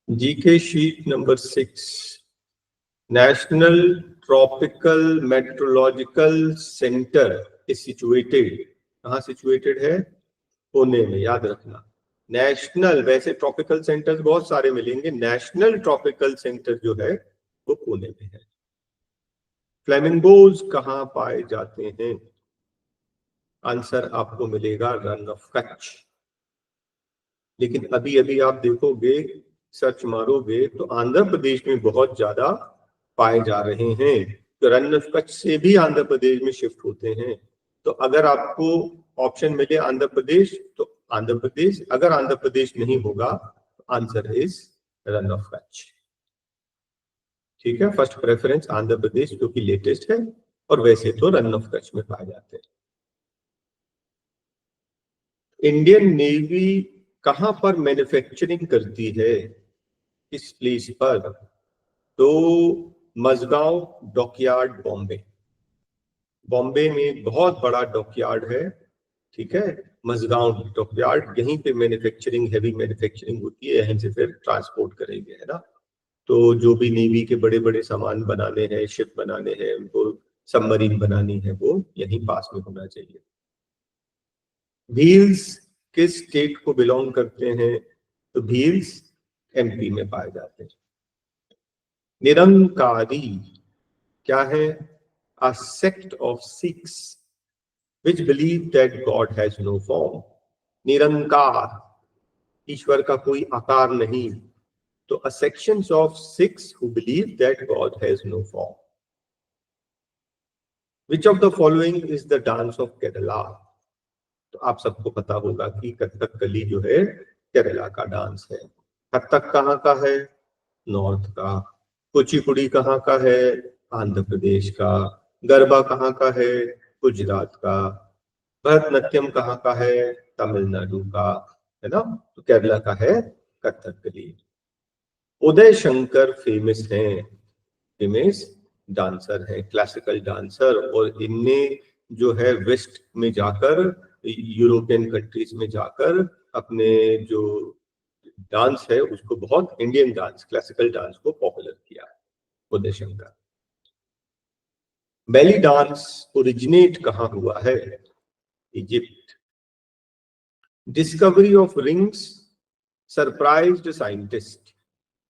GK sheet number 6, national tropical meteorological centre is situated, कहाँ situated है? पुणे में, याद रखना। नेशनल, वैसे ट्रॉपिकल सेंटर्स बहुत सारे मिलेंगे, नेशनल ट्रॉपिकल सेंटर जो है वो पुणे में है। फ्लेमिंगोज कहाँ पाए जाते हैं? आंसर आपको मिलेगा रन ऑफ कच्छ। लेकिन अभी अभी आप देखोगे, सर्च मारोगे तो आंध्र प्रदेश में बहुत ज्यादा पाए जा रहे हैं। तो रन ऑफ कच्छ से भी आंध्र प्रदेश में शिफ्ट होते हैं। तो अगर आपको ऑप्शन मिले आंध्र प्रदेश तो आंध्र प्रदेश, अगर आंध्र प्रदेश नहीं होगा तो answer is run of Kutch. ठीक है, फर्स्ट प्रेफरेंस आंध्र प्रदेश क्योंकि लेटेस्ट है, और वैसे तो रन ऑफ कच्छ में पाए जाते हैं। इंडियन नेवी कहां पर मैन्युफैक्चरिंग करती है, किस प्लेस पर? तो मजगांव डॉकयार्ड बॉम्बे, बॉम्बे में बहुत बड़ा डॉकयार्ड है। ठीक है, मजगांव डॉकयार्ड, यहीं पे मैन्युफैक्चरिंग, हैवी मैन्युफैक्चरिंग होती है, यहीं से फिर ट्रांसपोर्ट करेंगे, है ना। तो जो भी नेवी के बड़े बड़े सामान बनाने हैं, शिप बनाने हैं, उनको सबमरीन बनानी है, वो यहीं पास में होना चाहिए। भील्स किस स्टेट को बिलोंग करते हैं? तो भील्स एमपी में पाए जाते हैं। निरंकारी क्या है? A sect of Sikhs which believe that God has no form. निरंकार, ईश्वर का कोई आकार नहीं। तो a sections of Sikhs who believe that God has no form. Which of the following is the dance of Kerala? तो आप सबको पता होगा कि कथकली जो है केरला का डांस है। कथक कहाँ का है? नॉर्थ का। कुचिपुड़ी कहाँ का है? आंध्र प्रदेश का। गरबा कहाँ का है? गुजरात का। भरतनाट्यम कहाँ का है? तमिलनाडु का, है ना। तो केरला का है कथकली। उदय शंकर फेमस है, फेमस डांसर है, क्लासिकल डांसर, और इनने जो है वेस्ट में जाकर, यूरोपियन कंट्रीज में जाकर अपने जो डांस है उसको, बहुत इंडियन डांस, क्लासिकल डांस को पॉपुलर किया Uday Shankar. Belly dance originate कहाँ हुआ है? Egypt. Discovery of rings surprised scientist.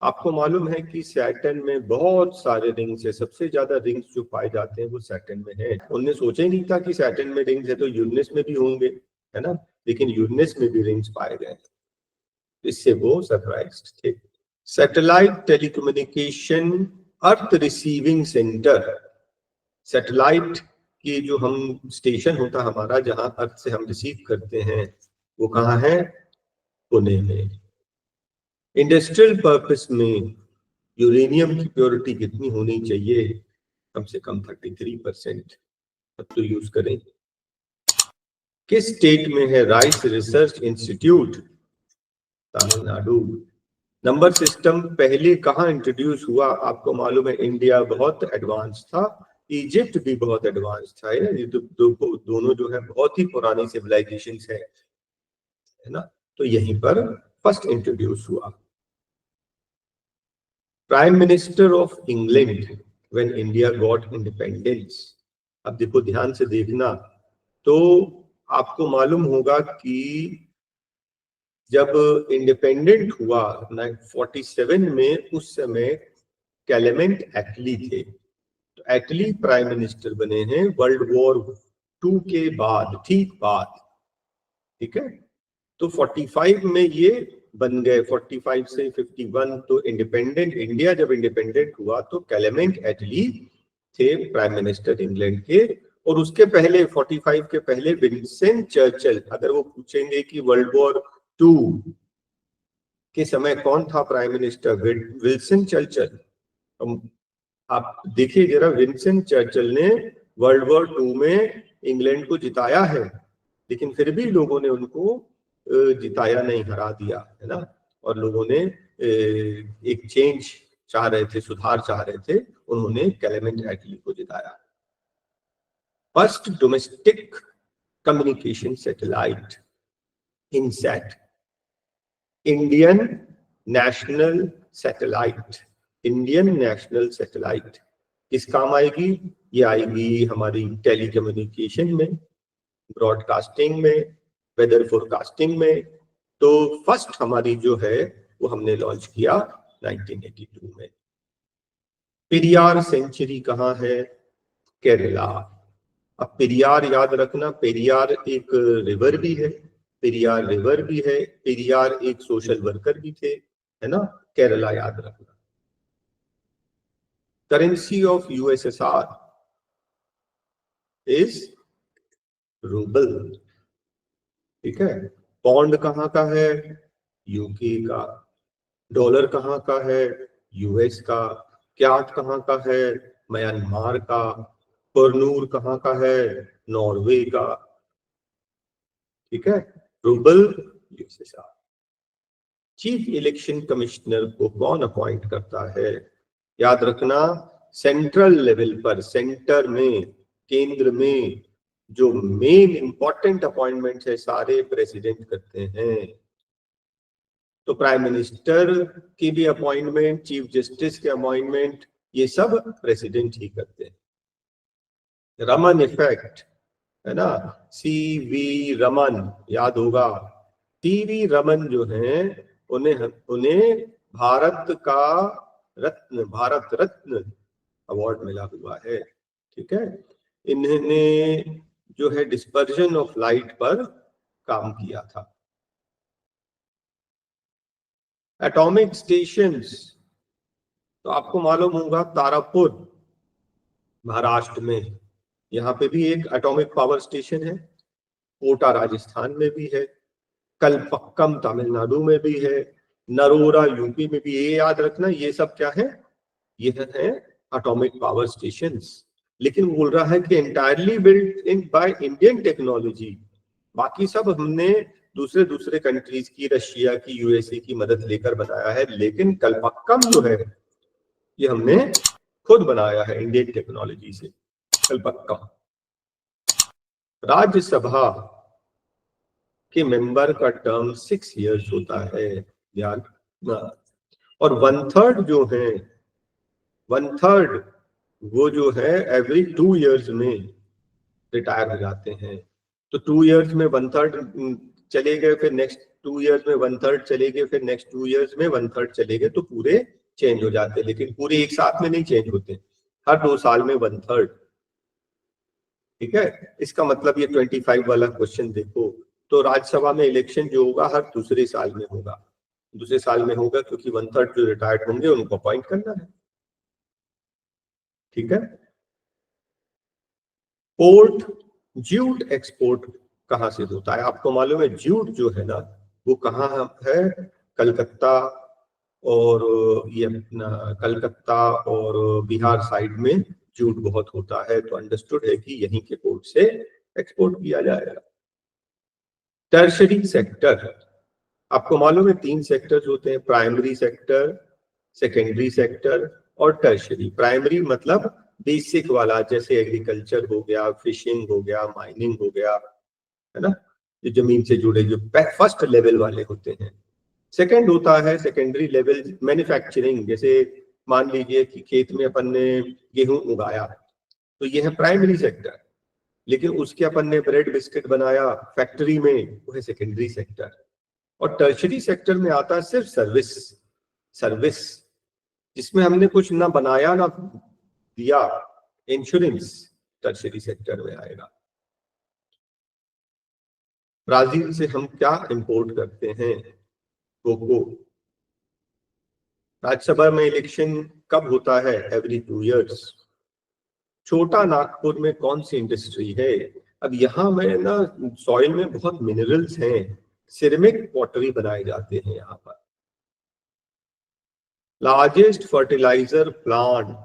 आपको मालूम है कि सैटर्न में बहुत सारे रिंग्स है, सबसे ज्यादा रिंग्स जो पाए जाते हैं वो सैटर्न में है। उन्होंने सोचा ही नहीं था कि सैटर्न में रिंग्स है तो यूरेनस में भी होंगे, है ना, लेकिन यूरेनस में भी रिंग्स पाए गए, इससे वो सरप्राइज्ड थे। सैटेलाइट टेलीकम्युनिकेशन अर्थ रिसीविंग सेंटर, सैटेलाइट की जो हम स्टेशन होता हमारा, जहां अर्थ से हम रिसीव करते हैं, वो कहाँ है? पुणे में। इंडस्ट्रियल पर्पस में यूरेनियम की प्योरिटी कितनी होनी चाहिए? कम से कम 33%। अब तो यूज करें। किस स्टेट में है rice research institute? Tamil Nadu. Number system पहले कहाँ इंट्रोड्यूस हुआ? आपको मालूम है इंडिया बहुत एडवांस था, इजिप्ट भी बहुत एडवांस था, ये दोनों जो है बहुत ही पुरानी सिविलाइजेशन है ना। तो यहीं पर फर्स्ट इंट्रोड्यूस हुआ। Prime minister of England when India got independence. अब देखो, ध्यान से देखना, तो आपको मालूम होगा कि जब इंडिपेंडेंट हुआ 1947 में, उस समय क्लेमेंट एटली थे। तो एटली प्राइम मिनिस्टर बने हैं वर्ल्ड वॉर 2 के बाद, ठीक बाद। ठीक है, तो 45 में ये बन गए, 45 से 51। तो इंडिपेंडेंट इंडिया जब इंडिपेंडेंट हुआ तो क्लेमेंट एटली थे प्राइम मिनिस्टर इंग्लैंड के। और उसके पहले 45 के पहले विंस्टन चर्चिल। अगर वो पूछेंगे कि वर्ल्ड वॉर 2 के समय कौन था प्राइम मिनिस्टर, विल्सन चर्चिल। आप देखिए जरा, विंस्टन चर्चिल ने वर्ल्ड वॉर 2 में इंग्लैंड को जिताया है, लेकिन फिर भी लोगों ने उनको जिताया नहीं, हरा दिया, है ना। और लोगों ने एक चेंज चाह रहे थे, सुधार चाह रहे थे, उन्होंने क्लेमेंट एटली को जिताया। First domestic communication satellite, INSAT, Indian national satellite, Indian national satellite किस काम आएगी? ये आएगी हमारी टेलीकम्युनिकेशन में, ब्रॉडकास्टिंग में, वेदर फोरकास्टिंग में। तो फर्स्ट हमारी जो है वो हमने लॉन्च किया 1982 में। पेरियार सेंचुरी कहाँ है? केरला। अब पेरियार याद रखना, पेरियार एक रिवर भी है, पेरियार रिवर भी है, पेरियार एक सोशल वर्कर भी थे, है ना? केरला याद रखना। Currency of USSR is rouble, ठीक है। पौंड कहाँ का है? यूके का। डॉलर कहाँ का है? यूएस का। क्याट कहाँ का है? म्यांमार का। कुरनूर कहाँ का है? नॉर्वे का, ठीक है। Rouble USSR. Chief election commissioner को कौन अपॉइंट करता है? याद रखना, सेंट्रल लेवल पर, सेंटर में, केंद्र में जो मेन इंपॉर्टेंट अपॉइंटमेंट है सारे प्रेसिडेंट करते हैं। तो प्राइम मिनिस्टर की भी अपॉइंटमेंट, चीफ जस्टिस के अपॉइंटमेंट, ये सब प्रेसिडेंट ही करते हैं। रमन इफेक्ट, है ना? सीवी रमन याद होगा। सीवी रमन जो है उन्हें भारत का रत्न, भारत रत्न अवार्ड मिला हुआ है, ठीक है। इन्होंने जो है डिस्पर्जन ऑफ लाइट पर काम किया था। एटॉमिक स्टेशंस, तो आपको मालूम होगा तारापुर महाराष्ट्र में, यहाँ पे भी एक एटॉमिक पावर स्टेशन है। कोटा राजस्थान में भी है, कलपक्कम तमिलनाडु में भी है, नरोरा यूपी में भी। ये याद रखना, ये सब क्या है? ये है एटॉमिक पावर स्टेशंस। लेकिन बोल रहा है कि entirely built in by Indian technology. बाकी सब हमने दूसरे दूसरे कंट्रीज की, रशिया की, यूएसए की मदद लेकर बनाया है, लेकिन कलपक्कम जो है ये हमने खुद बनाया है इंडियन टेक्नोलॉजी से, कलपक्कम। राज्यसभा के मेंबर का टर्म 6 इयर्स होता है, ध्यान। और 1/3 जो है, 1/3 वो जो है एवरी 2 इयर्स में रिटायर हो जाते हैं। तो 2 इयर्स में 1/3 चले गए, फिर नेक्स्ट 2 इयर्स में 1/3 चले गए, फिर नेक्स्ट 2 इयर्स में 1/3 चले गए, तो पूरे चेंज हो जाते हैं। लेकिन पूरे एक साथ में नहीं चेंज होते, हर 2 साल में 1/3, ठीक है। इसका मतलब ये 25 वाला क्वेश्चन देखो, तो राज्यसभा में इलेक्शन जो होगा हर दूसरे साल में होगा, दूसरे साल में होगा, क्योंकि 1/3 जो रिटायर्ड होंगे उनको अपॉइंट करना है, ठीक है। पोर्ट ज्यूट एक्सपोर्ट कहाँ से होता है? आपको मालूम है ज्यूट जो है ना वो कहाँ है? कलकत्ता और ये अपना कलकत्ता और बिहार साइड में ज्यूट बहुत होता है, तो अंडरस्टूड है कि यहीं के पोर्ट से एक्सपोर्ट किया जाएगा। टर्शरी सेक्टर, आपको मालूम है 3 सेक्टर्स होते हैं, प्राइमरी सेक्टर, सेकेंडरी सेक्टर और टर्शरी। प्राइमरी मतलब बेसिक वाला, जैसे एग्रीकल्चर हो गया, फिशिंग हो गया, माइनिंग हो गया, है ना, जो जमीन से जुड़े जो फर्स्ट लेवल वाले होते हैं। सेकंड होता है सेकेंडरी लेवल मैन्युफैक्चरिंग, जैसे मान लीजिए कि खेत में अपन ने गेहूं उगाया, तो ये है प्राइमरी सेक्टर। लेकिन उसके अपन ने ब्रेड बिस्किट बनाया फैक्ट्री में, वो है सेकेंडरी सेक्टर। और टर्शरी सेक्टर में आता है सिर्फ सर्विस, सर्विस जिसमें हमने कुछ ना बनाया ना दिया, इंश्योरेंस टर्शरी सेक्टर में आएगा। ब्राजील से हम क्या इंपोर्ट करते हैं? कोको। राज्यसभा में इलेक्शन कब होता है? Every 2 years. छोटा नागपुर में कौन सी इंडस्ट्री है? अब यहाँ में ना सॉइल में बहुत मिनरल्स हैं, सिरेमिक पॉटरी बनाए जाते हैं यहाँ पर। लार्जेस्ट फर्टिलाइजर प्लांट,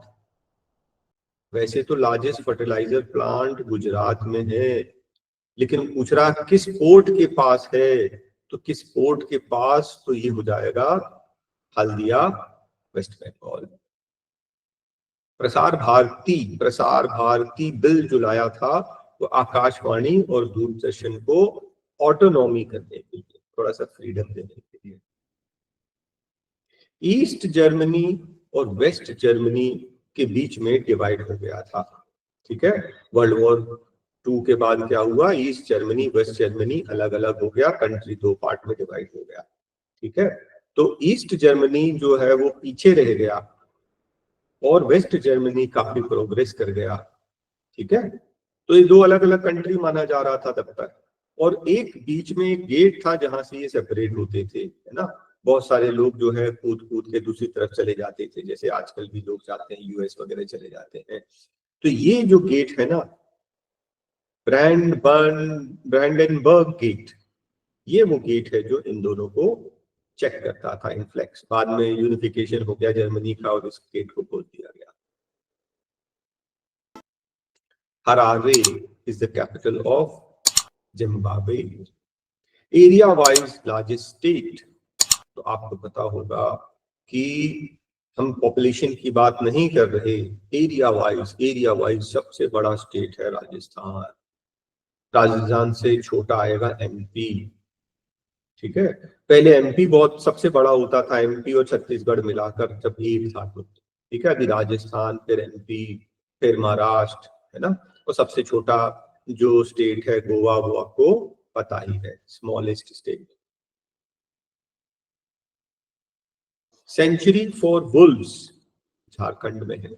वैसे तो लार्जेस्ट फर्टिलाइजर प्लांट गुजरात में है, लेकिन पूछ रहा किस पोर्ट के पास है, तो किस पोर्ट के पास, तो ये हो जाएगा हल्दिया, वेस्ट बंगाल। प्रसार भारती बिल जो लाया था वो आकाशवाणी और दूरदर्शन को ऑटोनॉमी करने के लिए, थोड़ा सा फ्रीडम देने के लिए। ईस्ट जर्मनी और वेस्ट जर्मनी के बीच में डिवाइड हो गया था। ठीक है, वर्ल्ड वॉर 2 के बाद क्या हुआ, ईस्ट जर्मनी वेस्ट जर्मनी अलग अलग हो गया, कंट्री 2 पार्ट में डिवाइड हो गया। ठीक है, तो ईस्ट जर्मनी जो है वो पीछे रह गया और वेस्ट जर्मनी काफी प्रोग्रेस कर गया। ठीक है, तो ये 2 अलग अलग कंट्री माना जा रहा था तब तक, और एक बीच में एक गेट था जहां से ये सेपरेट होते थे, है ना। बहुत सारे लोग जो है कूद कूद के दूसरी तरफ चले जाते थे, जैसे आजकल भी लोग जाते हैं यूएस वगैरह चले जाते हैं। तो ये जो गेट है ना, ब्रांडेनबर्ग गेट, ये वो गेट है जो इन दोनों को चेक करता था इनफ्लेक्स। बाद में यूनिफिकेशन हो गया जर्मनी का और इस गेट को खोल दिया गया। Harare is the capital of Zimbabwe. Area wise largest state, तो आपको पता होगा कि हम पॉपुलेशन की बात नहीं कर रहे, एरिया वाइज सबसे बड़ा स्टेट है राजस्थान। राजस्थान से छोटा आएगा एमपी। ठीक है, पहले एमपी बहुत सबसे बड़ा होता था, एमपी और छत्तीसगढ़ मिलाकर जब एक था तो। ठीक है, अभी राजस्थान, फिर एमपी, फिर महाराष्ट्र, है ना। और सबसे छोटा जो स्टेट है गोवा, वो आपको पता ही है, smallest state. Sanctuary for wolves Jharkhand में है।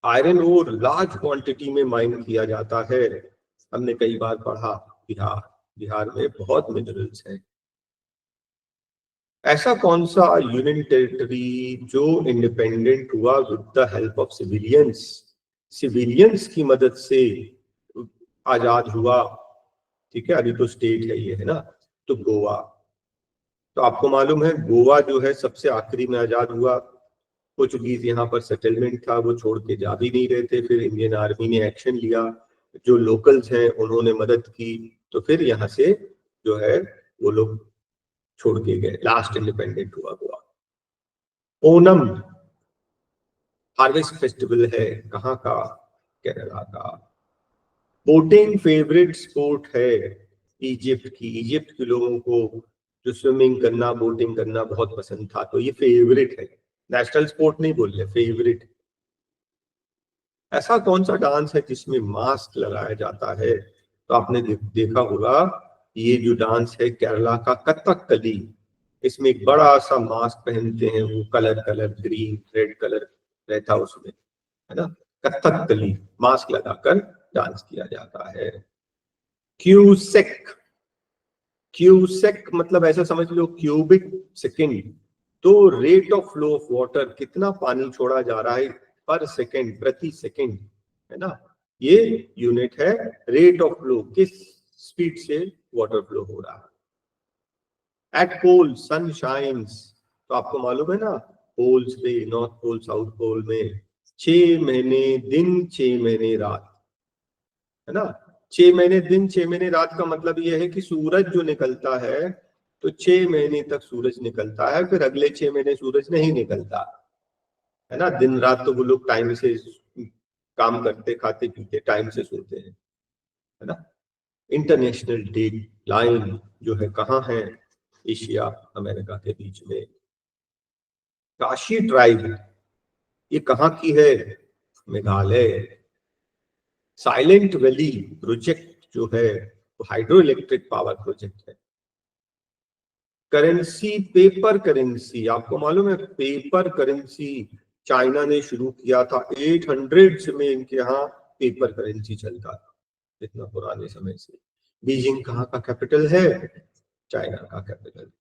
आयरन ओर लार्ज क्वांटिटी में माइन किया जाता है, हमने कई बार पढ़ा। बिहार में बहुत मिनरल्स हैं। ऐसा कौन सा यूनियन टेरिटरी जो इंडिपेंडेंट हुआ with the help of civilians की मदद से आजाद हुआ। ठीक है, अभी तो स्टेट है ये, है ना। तो गोवा, तो आपको मालूम है गोवा जो है सबसे आखिरी में आजाद हुआ। पोर्चुगीज यहाँ पर सेटलमेंट था, वो छोड़ के जा भी नहीं रहे थे। फिर इंडियन आर्मी ने एक्शन लिया, जो लोकल्स हैं उन्होंने मदद की, तो फिर यहाँ से जो है वो लोग छोड़ के गए। लास्ट इंडिपेंडेंट हुआ गोवा। ओनम हार्वेस्ट फेस्टिवल है, कहाँ का, केरला का। बोटिंग फेवरेट स्पोर्ट है इजिप्ट की। इजिप्ट के लोगों को जो स्विमिंग करना, बोटिंग करना बहुत पसंद था, तो ये फेवरेट है। नेशनल स्पोर्ट नहीं बोल रहे, फेवरेट। ऐसा कौन सा डांस है जिसमें मास्क लगाया जाता है, तो आपने देखा होगा ये जो डांस है केरला का कथकली। इसमें एक बड़ा सा मास्क पहनते हैं, वो कलर ग्रीन रेड कलर रहता उसमें, है ना। कथकली मास्क लगाकर डांस किया जाता है। क्यूसेक मतलब ऐसा समझ लो क्यूबिक सेकेंड। तो rate of flow of water, कितना पानी छोड़ा जा रहा है पर सेकेंड, प्रति सेकेंड, है ना। ये यूनिट है रेट ऑफ फ्लो, किस स्पीड से वाटर फ्लो हो रहा है। एट पोल सन शाइन्स, तो आपको मालूम है ना, पोल्स पे, नॉर्थ पोल साउथ पोल में 6 महीने दिन 6 महीने रात, है ना। 6 महीने दिन 6 महीने रात का मतलब यह है कि सूरज जो निकलता है तो 6 महीने तक सूरज निकलता है, फिर अगले 6 महीने सूरज नहीं निकलता, है ना। दिन रात तो वो लोग टाइम से काम करते, खाते पीते, टाइम से सोते हैं, है ना। इंटरनेशनल डेट लाइन जो है कहाँ है, एशिया अमेरिका के बीच में। काशी ट्राइब ये कहाँ की है, मेघालय। साइलेंट वैली प्रोजेक्ट जो है वो हाइड्रो इलेक्ट्रिक पावर प्रोजेक्ट है। करेंसी, पेपर करेंसी, आपको मालूम है पेपर करेंसी चाइना ने शुरू किया था। 800s में इनके यहाँ पेपर करेंसी चलता था, इतना पुराने समय से। बीजिंग कहाँ का कैपिटल है, चाइना का कैपिटल।